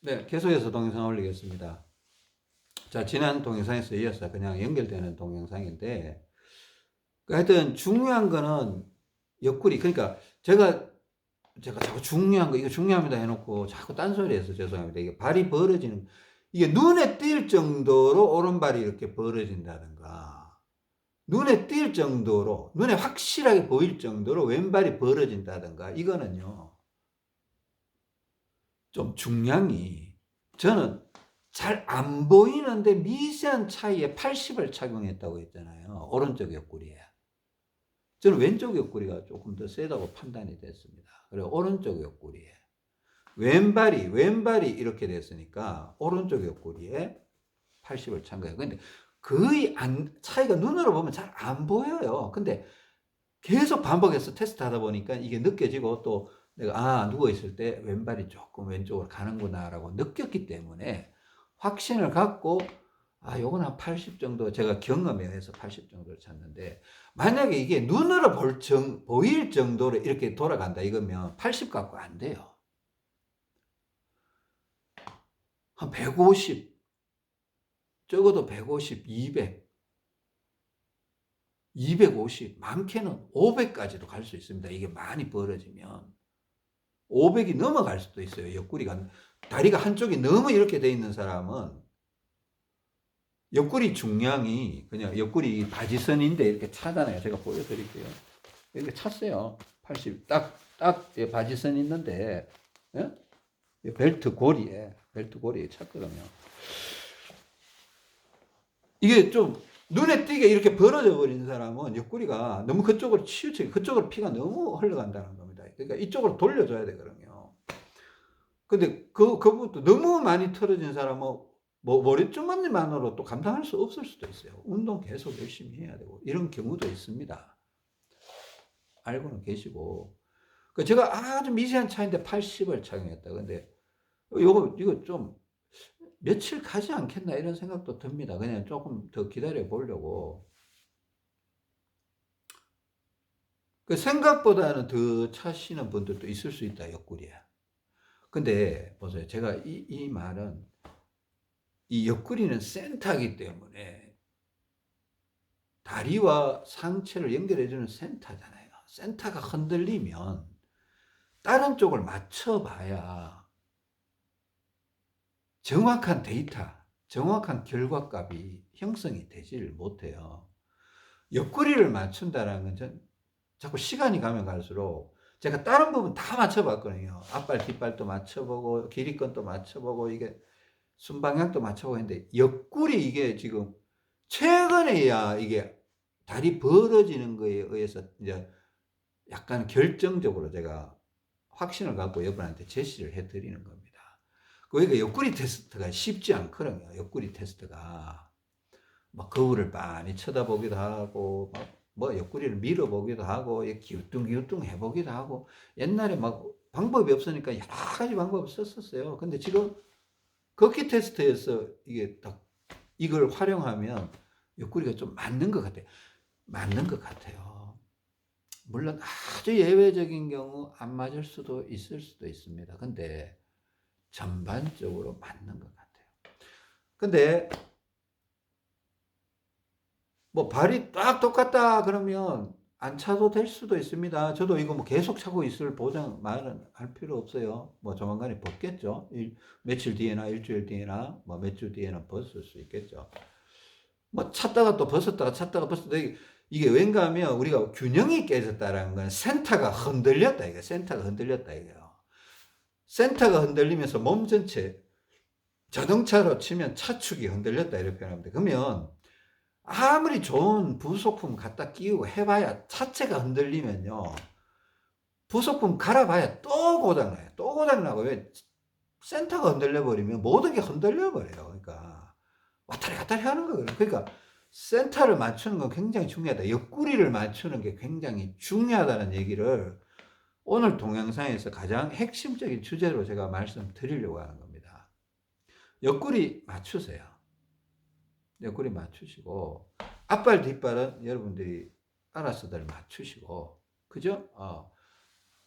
네, 계속해서 동영상 올리겠습니다. 자, 지난 동영상에서 이어서 그냥 연결되는 동영상인데, 하여튼 중요한 거는 옆구리, 그러니까 제가 자꾸 중요한 거, 이거 중요합니다 해놓고 자꾸 딴소리해서 죄송합니다. 이게 발이 벌어지는, 이게 눈에 띌 정도로 오른발이 이렇게 벌어진다든가, 눈에 띌 정도로, 눈에 확실하게 보일 정도로 왼발이 벌어진다든가, 이거는요, 좀 중량이, 저는 잘 안 보이는데 미세한 차이에 80을 착용했다고 했잖아요. 오른쪽 옆구리에. 저는 왼쪽 옆구리가 조금 더 세다고 판단이 됐습니다. 그리고 오른쪽 옆구리에. 왼발이 이렇게 됐으니까 오른쪽 옆구리에 80을 찬 거예요. 근데 거의 차이가 눈으로 보면 잘 안 보여요. 근데 계속 반복해서 테스트 하다 보니까 이게 느껴지고, 또 내가 누워있을 때 왼발이 조금 왼쪽으로 가는구나라고 느꼈기 때문에 확신을 갖고, 요건 한 80 정도 제가 경험에 의해서 80 정도를 찾는데, 만약에 이게 눈으로 보일 정도로 이렇게 돌아간다 이거면 80 갖고 안 돼요. 한 150, 적어도 150, 200, 250, 많게는 500까지도 갈 수 있습니다. 이게 많이 벌어지면 500이 넘어갈 수도 있어요. 옆구리가, 다리가 한쪽이 너무 이렇게 돼 있는 사람은 옆구리 중량이 그냥 옆구리 바지선인데 이렇게 차잖아요. 제가 보여드릴게요. 이렇게 찼어요. 80. 딱 바지선 있는데, 예? 벨트 고리에 찼거든요. 이게 좀 눈에 띄게 이렇게 벌어져 버린 사람은 옆구리가 너무 그쪽으로 치우치게, 그쪽으로 피가 너무 흘러간다는 겁니다. 그러니까 이쪽으로 돌려줘야 되거든요. 근데 그것도 너무 많이 틀어진 사람은 뭐 머리쪽만으로 또 감당할 수 없을 수도 있어요. 운동 계속 열심히 해야 되고 이런 경우도 있습니다. 알고는 계시고. 제가 아주 미세한 차이인데 80을 착용했다. 근데 이거 좀 며칠 가지 않겠나 이런 생각도 듭니다. 그냥 조금 더 기다려 보려고. 생각보다는 더 차시는 분들도 있을 수 있다, 옆구리에. 근데 보세요. 제가 이 말은, 이 옆구리는 센터이기 때문에 다리와 상체를 연결해주는 센터잖아요. 센터가 흔들리면 다른 쪽을 맞춰봐야 정확한 데이터, 정확한 결과값이 형성이 되지를 못해요. 옆구리를 맞춘다는 건 자꾸 시간이 가면 갈수록, 제가 다른 부분 다 맞춰봤거든요. 앞발, 뒷발도 맞춰보고, 길이건도 맞춰보고, 이게 순방향도 맞춰보고 했는데, 옆구리 이게 지금 최근에야 이게 다리 벌어지는 거에 의해서 이제 약간 결정적으로 제가 확신을 갖고 여러분한테 제시를 해드리는 겁니다. 그러니까 옆구리 테스트가 쉽지 않거든요. 옆구리 테스트가. 막 거울을 많이 쳐다보기도 하고, 뭐 옆구리를 밀어보기도 하고, 기우뚱기우뚱 해보기도 하고, 옛날에 막 방법이 없으니까 여러 가지 방법을 썼었어요. 근데 지금 걷기 테스트에서 이게 딱 이걸 활용하면 옆구리가 좀 맞는 것 같아요. 맞는 것 같아요. 물론 아주 예외적인 경우 안 맞을 수도 있을 수도 있습니다. 근데 전반적으로 맞는 것 같아요. 근데 뭐 발이 딱 똑같다 그러면 안 차도 될 수도 있습니다. 저도 이거 뭐 계속 차고 있을 보장 말은 할 필요 없어요. 뭐 조만간에 벗겠죠. 며칠 뒤에나 일주일 뒤에나 뭐 몇 주 뒤에는 벗을 수 있겠죠. 뭐 찾다가 또 벗었다가 찾다가 벗었다가, 이게 왠가 하면 우리가 균형이 깨졌다라는 건 센터가 흔들렸다, 이거. 센터가 흔들렸다, 이거요. 센터가 흔들리면서 몸 전체, 자동차로 치면 차축이 흔들렸다 이렇게 표현합니다. 그러면 아무리 좋은 부속품 갖다 끼우고 해봐야, 차체가 흔들리면요, 부속품 갈아봐야 또 고장나요. 또 고장나고. 왜? 센터가 흔들려버리면 모든 게 흔들려버려요. 그러니까 왔다리 갔다리 하는 거예요. 그러니까 센터를 맞추는 건 굉장히 중요하다. 옆구리를 맞추는 게 굉장히 중요하다는 얘기를 오늘 동영상에서 가장 핵심적인 주제로 제가 말씀드리려고 하는 겁니다. 옆구리 맞추세요. 옆구리 맞추시고, 앞발 뒷발은 여러분들이 알아서들 맞추시고, 그죠?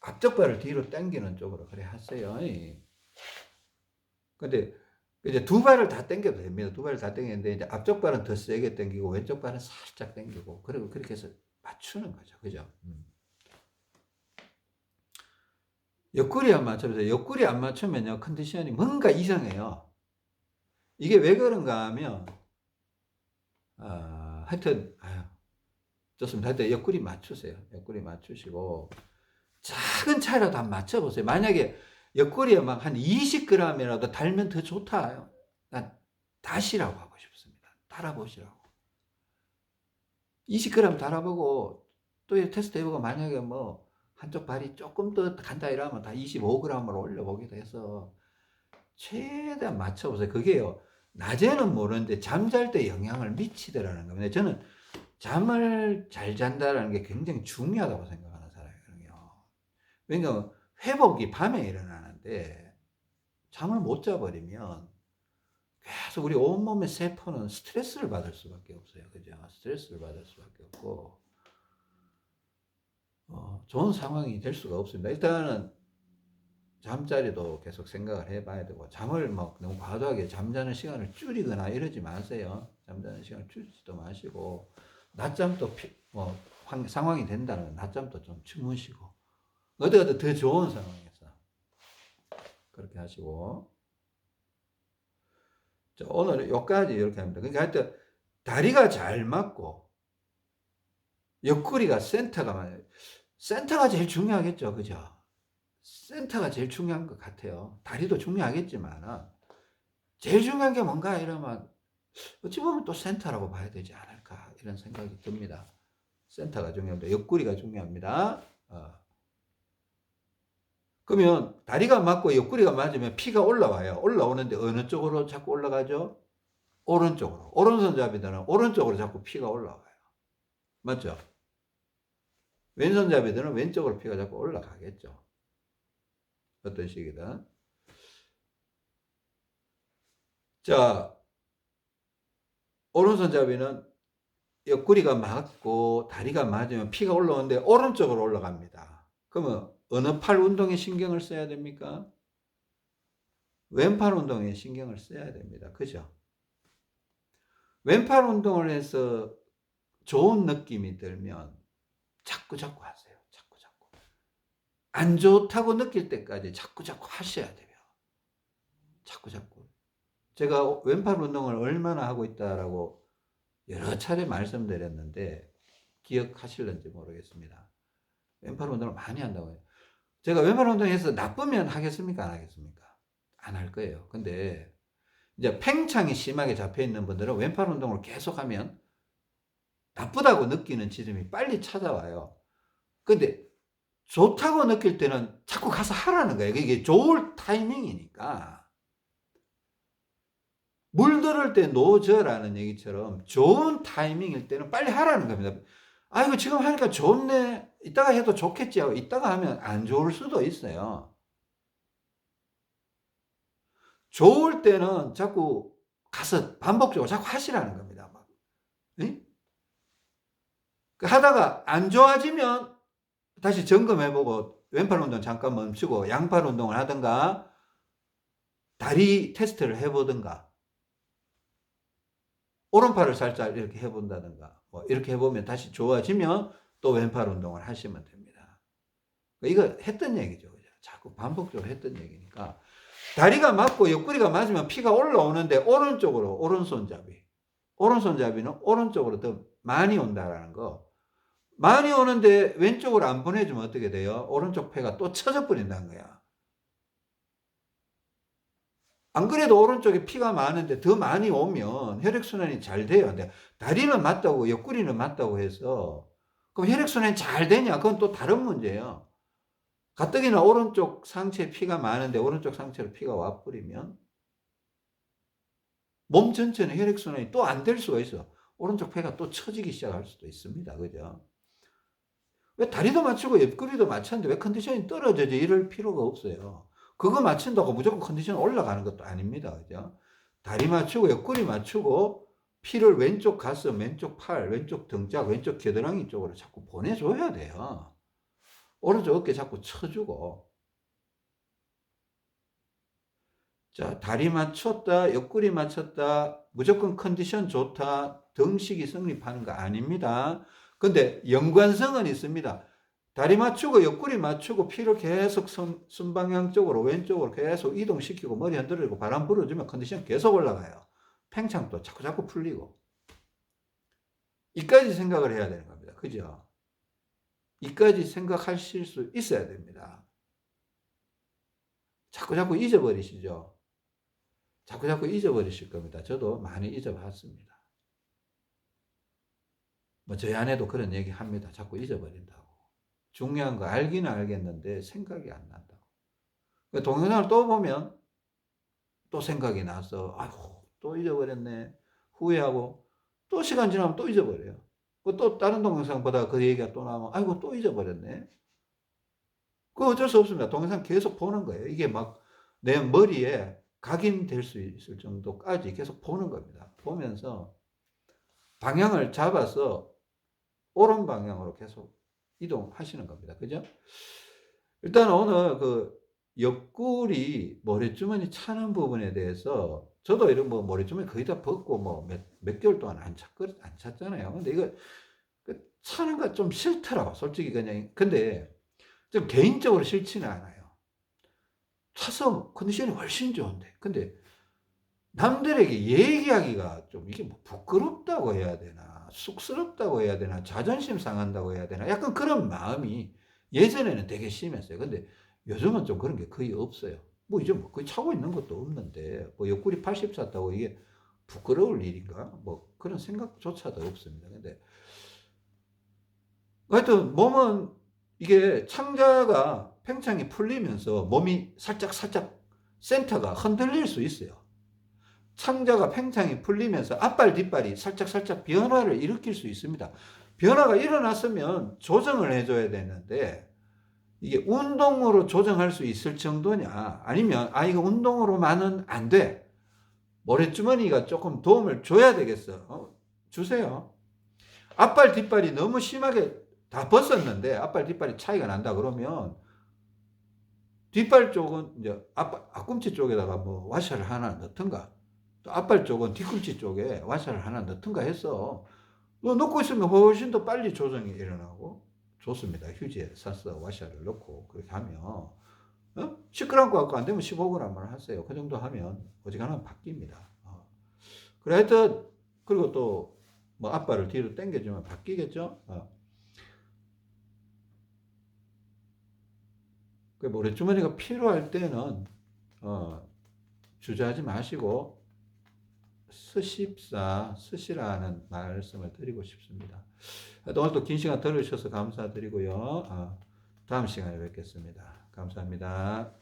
앞쪽 발을 뒤로 당기는 쪽으로 그래 하세요. 근데 이제 두 발을 다 당겨도 됩니다. 두 발을 다 당기는데 이제 앞쪽 발은 더 세게 당기고 왼쪽 발은 살짝 당기고 그리고 그렇게 해서 맞추는 거죠. 그죠? 옆구리 안 맞춰보세요. 옆구리 안 맞추면요 컨디션이 뭔가 이상해요. 이게 왜 그런가 하면 하여튼 좋습니다. 하여튼 옆구리 맞추세요. 옆구리 맞추시고 작은 차이라도 한번 맞춰보세요. 만약에 옆구리에 막 한 20g이라도 달면 더 좋다. 난 다시라고 하고 싶습니다. 달아보시라고. 20g 달아보고 또 테스트 해보고 만약에 뭐 한쪽 발이 조금 더 간다 이러면 다 25g으로 올려보기도 해서 최대한 맞춰보세요. 그게요. 낮에는 모르는데 잠잘 때 영향을 미치더라는 겁니다. 저는 잠을 잘 잔다는 게 굉장히 중요하다고 생각하는 사람이거든요. 왜냐하면 회복이 밤에 일어나는데 잠을 못 자버리면 계속 우리 온몸의 세포는 스트레스를 받을 수밖에 없어요. 그죠? 스트레스를 받을 수밖에 없고, 좋은 상황이 될 수가 없습니다. 일단은 잠자리도 계속 생각을 해봐야 되고, 잠을 막 너무 과도하게 잠자는 시간을 줄이거나 이러지 마세요. 잠자는 시간을 줄이지도 마시고, 낮잠도 상황이 된다면 낮잠도 좀 주무시고, 어디 더 좋은 상황에서 그렇게 하시고. 자, 오늘은 여기까지 이렇게 합니다. 그러니까 하여튼 다리가 잘 맞고 옆구리가 센터가 제일 중요하겠죠. 그죠? 센터가 제일 중요한 것 같아요. 다리도 중요하겠지만 제일 중요한 게 뭔가 이러면 어찌 보면 또 센터라고 봐야 되지 않을까 이런 생각이 듭니다. 센터가 중요합니다. 옆구리가 중요합니다. 그러면 다리가 맞고 옆구리가 맞으면 피가 올라와요. 올라오는데 어느 쪽으로 자꾸 올라가죠? 오른쪽으로. 오른손잡이들은 오른쪽으로 자꾸 피가 올라와요. 맞죠? 왼손잡이들은 왼쪽으로 피가 자꾸 올라가겠죠. 어떤 식이든. 자, 오른손잡이는 옆구리가 맞고 다리가 맞으면 피가 올라오는데 오른쪽으로 올라갑니다. 그러면 어느 팔 운동에 신경을 써야 됩니까? 왼팔 운동에 신경을 써야 됩니다. 그죠? 왼팔 운동을 해서 좋은 느낌이 들면 자꾸 하세요. 자꾸. 안 좋다고 느낄 때까지 자꾸 하셔야 돼요. 자꾸. 제가 왼팔 운동을 얼마나 하고 있다라고 여러 차례 말씀드렸는데 기억하실는지 모르겠습니다. 왼팔 운동을 많이 한다고 해요. 제가 왼팔 운동해서 나쁘면 하겠습니까? 안 하겠습니까? 안 할 거예요. 근데 이제 팽창이 심하게 잡혀 있는 분들은 왼팔 운동을 계속하면 나쁘다고 느끼는 지점이 빨리 찾아와요. 근데 좋다고 느낄 때는 자꾸 가서 하라는 거예요. 이게 좋을 타이밍이니까. 물들을 때 노저라는 얘기처럼 좋은 타이밍일 때는 빨리 하라는 겁니다. 이거 지금 하니까 좋네. 이따가 해도 좋겠지 하고 이따가 하면 안 좋을 수도 있어요. 좋을 때는 자꾸 가서 반복적으로 자꾸 하시라는 겁니다. 막. 네? 하다가 안 좋아지면 다시 점검해보고 왼팔 운동 잠깐 멈추고 양팔 운동을 하든가 다리 테스트를 해보든가 오른팔을 살짝 이렇게 해본다든가 뭐 이렇게 해보면 다시 좋아지면 또 왼팔 운동을 하시면 됩니다. 이거 했던 얘기죠. 그죠? 자꾸 반복적으로 했던 얘기니까 다리가 맞고 옆구리가 맞으면 피가 올라오는데 오른쪽으로 오른손잡이는 오른쪽으로 더 많이 온다라는 거. 많이 오는데 왼쪽으로 안 보내주면 어떻게 돼요? 오른쪽 폐가 또 쳐져 버린다는 거야. 안 그래도 오른쪽에 피가 많은데 더 많이 오면 혈액순환이 잘 돼요. 근데 다리는 맞다고 옆구리는 맞다고 해서 그럼 혈액순환이 잘 되냐? 그건 또 다른 문제예요. 가뜩이나 오른쪽 상체에 피가 많은데 오른쪽 상체로 피가 와버리면 몸 전체는 혈액순환이 또 안 될 수가 있어. 오른쪽 폐가 또 처지기 시작할 수도 있습니다. 그죠? 왜 다리도 맞추고 옆구리도 맞췄는데 왜 컨디션이 떨어져져 이럴 필요가 없어요. 그거 맞춘다고 무조건 컨디션 올라가는 것도 아닙니다. 그죠? 다리 맞추고 옆구리 맞추고 피를 왼쪽 가슴, 왼쪽 팔, 왼쪽 등짝, 왼쪽 겨드랑이 쪽으로 자꾸 보내줘야 돼요. 오른쪽 어깨 자꾸 쳐주고. 자, 다리 맞췄다, 옆구리 맞췄다, 무조건 컨디션 좋다, 등식이 성립하는 거 아닙니다. 근데 연관성은 있습니다. 다리 맞추고 옆구리 맞추고 피를 계속 순방향 쪽으로 왼쪽으로 계속 이동시키고 머리 흔들리고 바람 불어주면 컨디션 계속 올라가요. 팽창도 자꾸 풀리고. 이까지 생각을 해야 되는 겁니다. 그죠? 이까지 생각하실 수 있어야 됩니다. 자꾸 잊어버리시죠? 자꾸 잊어버리실 겁니다. 저도 많이 잊어봤습니다. 뭐 저희 아내도 그런 얘기 합니다. 자꾸 잊어버린다고. 중요한 거 알기는 알겠는데 생각이 안 난다고. 동영상을 또 보면 또 생각이 나서 아이고 또 잊어버렸네 후회하고 또 시간 지나면 또 잊어버려요. 또 다른 동영상 보다가 그 얘기가 또 나오면 아이고 또 잊어버렸네. 그거 어쩔 수 없습니다. 동영상 계속 보는 거예요. 이게 막 내 머리에 각인될 수 있을 정도까지 계속 보는 겁니다. 보면서 방향을 잡아서 옳은 방향으로 계속 이동하시는 겁니다. 그죠? 일단 오늘 그 옆구리 모래주머니 차는 부분에 대해서 저도 이런 뭐 모래주머니 거의 다 벗고 뭐 몇 개월 동안 안 찼잖아요. 근데 이거 차는 거 좀 싫더라고. 솔직히 그냥. 근데 좀 개인적으로 싫지는 않아요. 차서 컨디션이 훨씬 좋은데. 근데 남들에게 얘기하기가 좀 이게 뭐 부끄럽다고 해야 되나, 쑥스럽다고 해야 되나, 자존심 상한다고 해야 되나, 약간 그런 마음이 예전에는 되게 심했어요. 근데 요즘은 좀 그런 게 거의 없어요. 뭐 이제 뭐 거의 차고 있는 것도 없는데, 뭐 옆구리 80 찼다고 이게 부끄러울 일인가? 뭐 그런 생각조차도 없습니다. 근데 하여튼 몸은 이게 창자가 팽창이 풀리면서 몸이 살짝 센터가 흔들릴 수 있어요. 창자가 팽창이 풀리면서 앞발 뒷발이 살짝 변화를 일으킬 수 있습니다. 변화가 일어났으면 조정을 해줘야 되는데 이게 운동으로 조정할 수 있을 정도냐 아니면 이거 운동으로만은 안 돼. 모래주머니가 조금 도움을 줘야 되겠어. 주세요. 앞발 뒷발이 너무 심하게 다 벗었는데 앞발 뒷발이 차이가 난다 그러면 뒷발 쪽은 이제 앞꿈치 쪽에다가 뭐 와셔를 하나 넣든가 또 앞발 쪽은 뒤꿈치 쪽에 와셔를 하나 넣든가 해서 넣고 있으면 훨씬 더 빨리 조정이 일어나고 좋습니다. 휴지에 싸서 와셔를 넣고 그렇게 하면 시끄러운 거 갖고 안 되면 15g만 하세요. 그 정도 하면 어지간하면 바뀝니다. 그래 하여튼 그리고 또 뭐 앞발을 뒤로 당겨주면 바뀌겠죠. 그 모래주머니가 필요할 때는 주저하지 마시고 쓰시라는 말씀을 드리고 싶습니다. 오늘 또 긴 시간 들으셔서 감사드리고요. 다음 시간에 뵙겠습니다. 감사합니다.